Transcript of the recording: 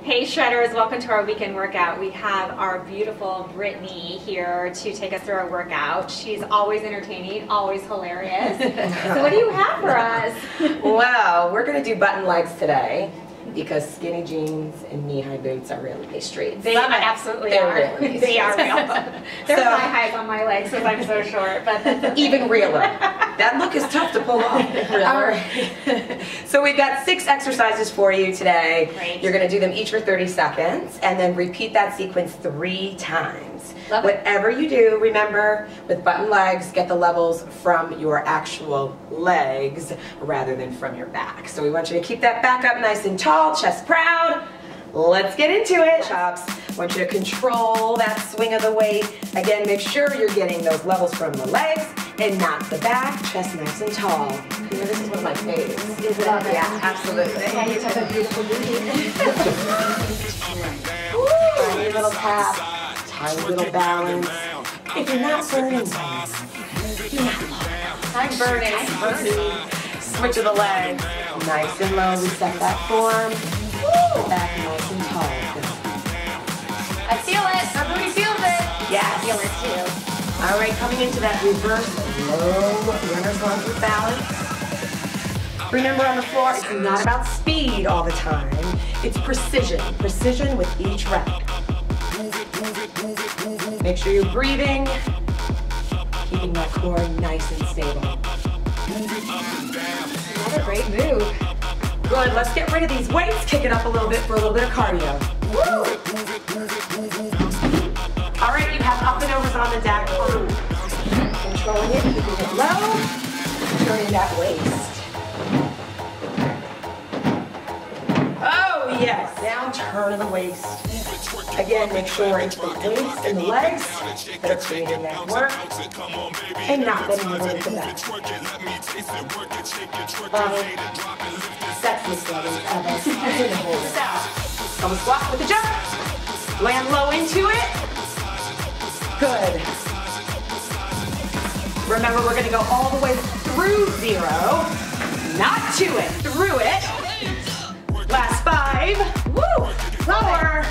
Hey Shredders, welcome to our weekend workout. We have our beautiful Brittany here to take us through our workout. She's always entertaining, always hilarious. So what do you have for us? Well, we're going to do button legs today because skinny jeans and knee-high boots are really these streets. They absolutely are. Really they are real. They're high highs on my legs because I'm so short, but that's even realer. That look is tough to pull off. All right. So we've got 6 exercises for you today. Great. You're going to do them each for 30 seconds and then repeat that sequence 3 times. Love it. Whatever you do, remember, with button legs, get the levels from your actual legs rather than from your back. So we want you to keep that back up nice and tall, chest proud. Let's get into it. Chops. I want you to control that swing of the weight. Again, make sure you're getting those levels from the legs and not the back. Chest nice and tall. You know, this is one of my favorites. Is it? Yeah, absolutely. Yeah, you have a beautiful booty. Tiny little tap, tiny little balance. If you're not burning, I'm burning. switch of the legs. Nice and low, reset that form. Back nice and tall. I feel it. My booty feels it. Yes. I feel it too. All right, coming into that reverse low runner's lunge with balance. Remember, on the floor, it's not about speed all the time. It's precision. Precision with each rep. Make sure you're breathing, keeping that core nice and stable. Another great move. Good, let's get rid of these weights, kick it up a little bit for a little bit of cardio. Woo! All right, you have up and overs on the deck. Controlling it, keeping it low, turning that waist. Oh yes, down, turn of the waist. Again, make sure it's the waist and the legs that are creating that work and not letting it into the back. Sexiest legs ever. Come squat with the jump. Land low into it. Good. Remember, we're going to go all the way through 0. Not to it, through it. Last 5. Woo! 4.